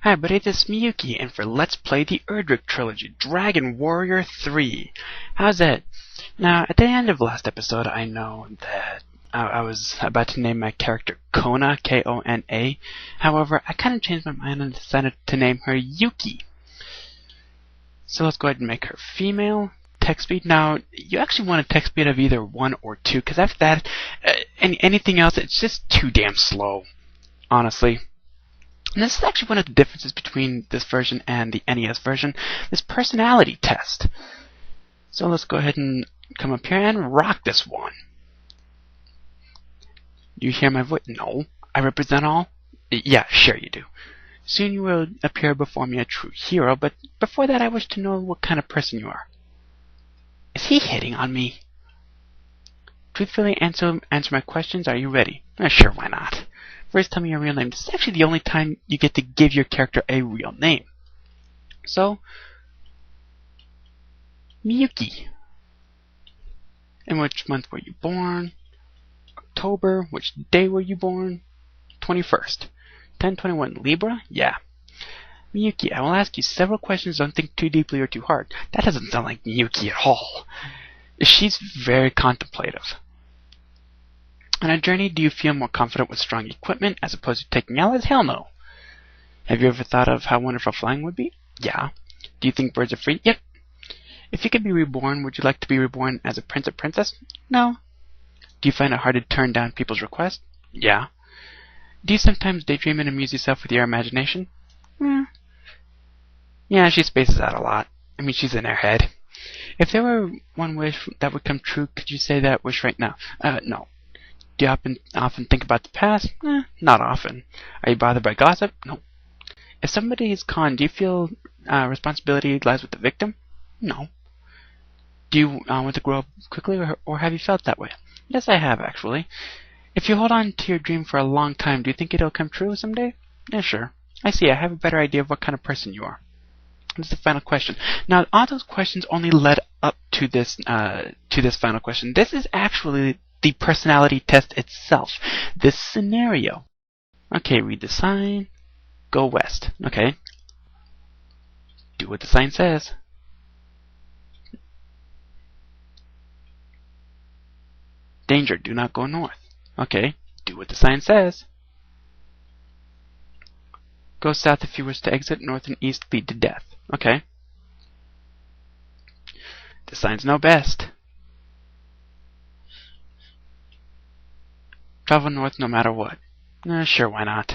Hi everybody, this is Miyuki, and for Let's Play the Erdrick Trilogy, Dragon Warrior 3. How's that? Now, at the end of last episode, I know that I was about to name my character Kona, K-O-N-A. However, I kind of changed my mind and decided to name her Yuki. So let's go ahead and make her female. Text speed. Now, you actually want a text speed of either 1 or 2, because after that, anything else, it's just too damn slow, honestly. And this is actually one of the differences between this version and the NES version, this personality test. So let's go ahead and come up here and rock this one. You hear my voice? No. I represent all? Yeah, sure you do. Soon you will appear before me a true hero, but before that I wish to know what kind of person you are. Is he hitting on me? Truthfully answer my questions. Are you ready? Sure, why not? First, tell me your real name. This is actually the only time you get to give your character a real name. So, Miyuki. In which month were you born? October. Which day were you born? 21st. 1021 Libra? Yeah. Miyuki, I will ask you several questions. Don't think too deeply or too hard. That doesn't sound like Miyuki at all. She's very contemplative. On a journey, do you feel more confident with strong equipment as opposed to taking allies? Hell no. Have you ever thought of how wonderful flying would be? Yeah. Do you think birds are free? Yep. If you could be reborn, would you like to be reborn as a prince or princess? No. Do you find it hard to turn down people's requests? Yeah. Do you sometimes daydream and amuse yourself with your imagination? Yeah, she spaces out a lot. I mean, she's in her head. If there were one wish that would come true, could you say that wish right now? No. Do you often think about the past? Not often. Are you bothered by gossip? No. If somebody is conned, do you feel responsibility lies with the victim? No. Do you want to grow up quickly, or have you felt that way? Yes, I have, actually. If you hold on to your dream for a long time, do you think it'll come true someday? Yeah, sure. I see. I have a better idea of what kind of person you are. This is the final question. Now, all those questions only led up to this final question. This is actually the personality test itself. This scenario. Okay, read the sign. Go west. Okay. Do what the sign says. Danger, do not go north. Okay. Do what the sign says. Go south if you wish to exit. North and east lead to death. Okay. The signs know best. Travel north no matter what. Sure, why not?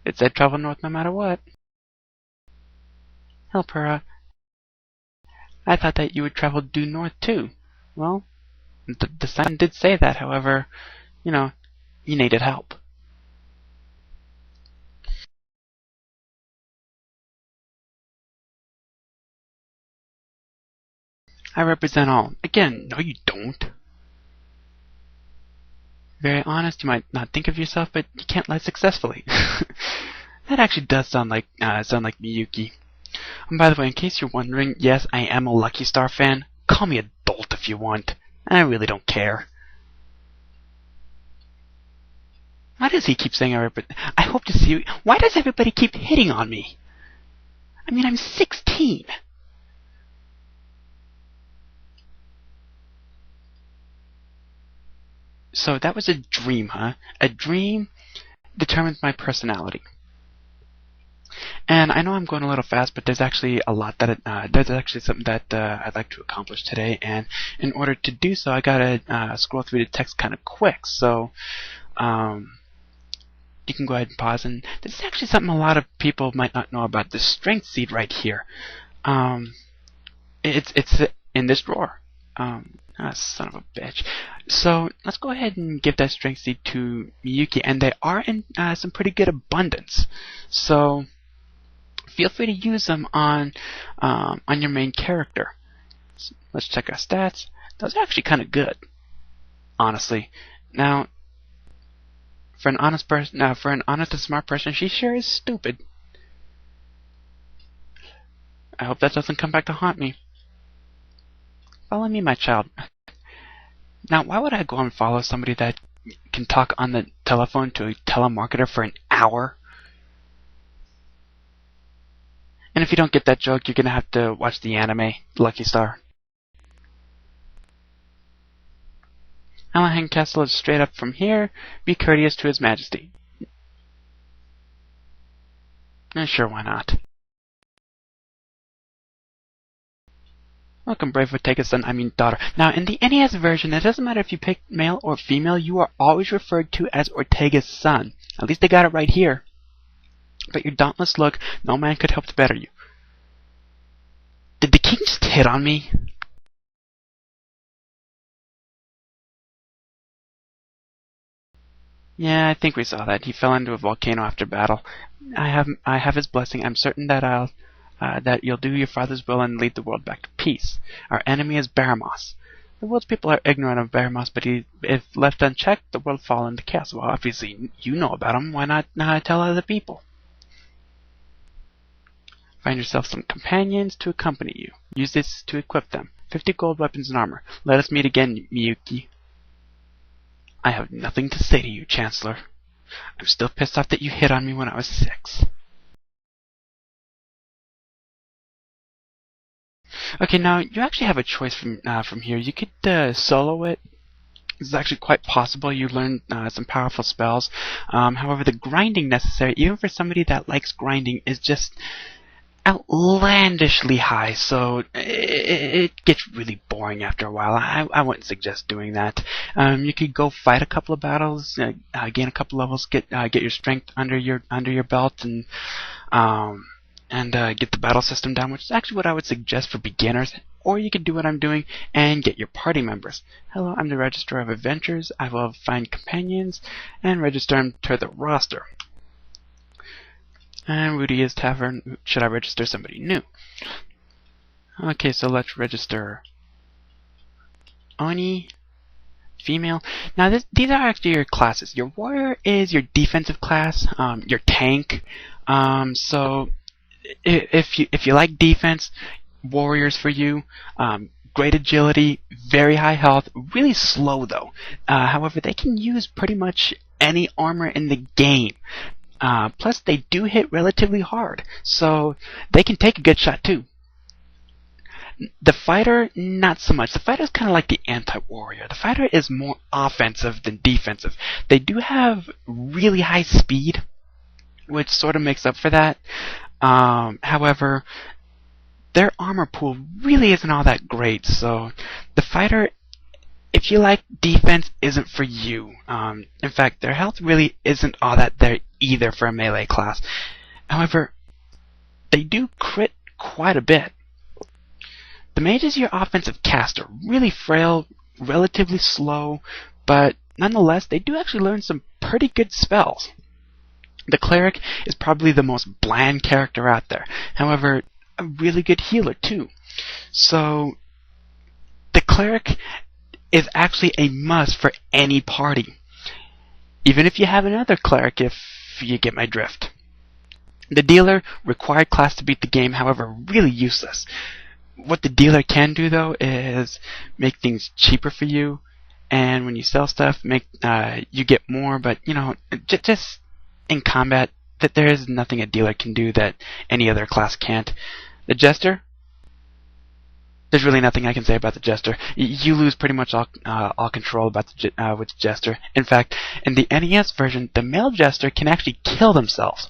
It said travel north no matter what. Help her. I thought that you would travel due north too. Well, the sign did say that, however, you needed help. I represent all. Again, no you don't. Very honest, you might not think of yourself, but you can't lie successfully. That actually does sound like Miyuki. And by the way, in case you're wondering, yes, I am a Lucky Star fan. Call me a dolt if you want. I really don't care. Why does he keep saying I hope to see you? Why does everybody keep hitting on me? I mean, I'm 16. So that was a dream, huh? A dream determines my personality. And I know I'm going a little fast, but there's actually a lot that there's actually something that I'd like to accomplish today. And in order to do so, I gotta scroll through the text kind of quick. So you can go ahead and pause. And this is actually something a lot of people might not know about. The strength seed right here. It's in this drawer. Son of a bitch. So let's go ahead and give that strength seed to Miyuki, and they are in some pretty good abundance. So feel free to use them on your main character. So let's check our stats. Those are actually kind of good, honestly. Now, for an honest and smart person, she sure is stupid. I hope that doesn't come back to haunt me. Follow me, my child. Now, why would I go and follow somebody that can talk on the telephone to a telemarketer for an hour? And if you don't get that joke, you're gonna have to watch the anime, Lucky Star. Alahan Castle is straight up from here. Be courteous to His Majesty. Sure, why not? Welcome, brave Ortega's son, daughter. Now, in the NES version, it doesn't matter if you pick male or female, you are always referred to as Ortega's son. At least they got it right here. But your dauntless look, no man could help to better you. Did the king just hit on me? Yeah, I think we saw that. He fell into a volcano after battle. I have his blessing. I'm certain that that you'll do your father's will and lead the world back to peace. Our enemy is Baramos. The world's people are ignorant of Baramos, but if left unchecked, the world fall into chaos. Well, obviously, you know about him. Why not tell other people? Find yourself some companions to accompany you. Use this to equip them. 50 gold weapons and armor. Let us meet again, Miyuki. I have nothing to say to you, Chancellor. I'm still pissed off that you hit on me when I was 6. Okay, now you actually have a choice from here. You could solo it. This is actually quite possible. You learn some powerful spells. However, the grinding necessary, even for somebody that likes grinding, is just outlandishly high, so it gets really boring after a while. I wouldn't suggest doing that. You could go fight a couple of battles, gain a couple levels, get your strength under your belt, and get the battle system down, which is actually what I would suggest for beginners. Or you could do what I'm doing and get your party members. Hello, I'm the Register of Adventures. I will find companions and register them to the roster. And Rudy's Tavern. Should I register somebody new? Okay, so let's register Oni, female. Now these are actually your classes. Your warrior is your defensive class. Your tank. So if you like defense, warriors for you. Great agility, very high health, really slow though. However, they can use pretty much any armor in the game. Plus, they do hit relatively hard, so they can take a good shot too. The fighter, not so much. The fighter is kind of like the anti-warrior. The fighter is more offensive than defensive. They do have really high speed, which sort of makes up for that. However, their armor pool really isn't all that great, so the fighter, if you like defense, isn't for you. In fact, their health really isn't all that there either for a melee class. However, they do crit quite a bit. The mage is your offensive caster, really frail, relatively slow, but nonetheless, they do actually learn some pretty good spells. The cleric is probably the most bland character out there. However, a really good healer too. So, the cleric is actually a must for any party. Even if you have another cleric, if you get my drift. The dealer, required class to beat the game, however, really useless. What the dealer can do though is make things cheaper for you, and when you sell stuff, you get more, but you know, just in combat, that there is nothing a dealer can do that any other class can't. The Jester, there's really nothing I can say about the Jester. You lose pretty much all control about with the Jester. In fact, in the NES version, the male Jester can actually kill themselves.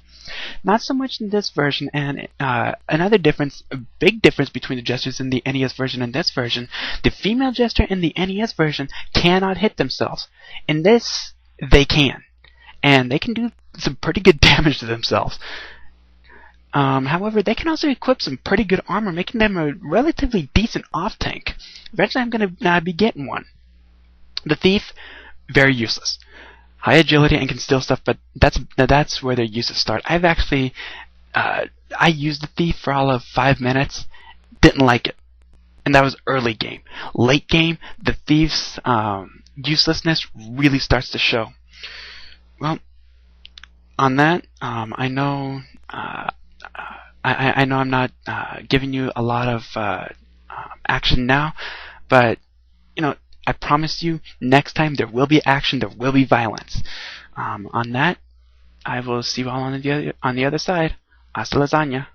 Not so much in this version, and another difference, a big difference between the Jesters in the NES version and this version, the female Jester in the NES version cannot hit themselves. In this, they can. And they can do some pretty good damage to themselves. However, they can also equip some pretty good armor, making them a relatively decent off-tank. Eventually I'm going to be getting one. The Thief, very useless. High agility and can steal stuff, but that's where their uses start. I've actually, I used the Thief for all of 5 minutes, didn't like it. And that was early game. Late game, the Thief's uselessness really starts to show. Well, on that, I know I know I'm not giving you a lot of action now, but you know, I promise you, next time there will be action, there will be violence. On that, I will see you all on the other side. Hasta lasagna.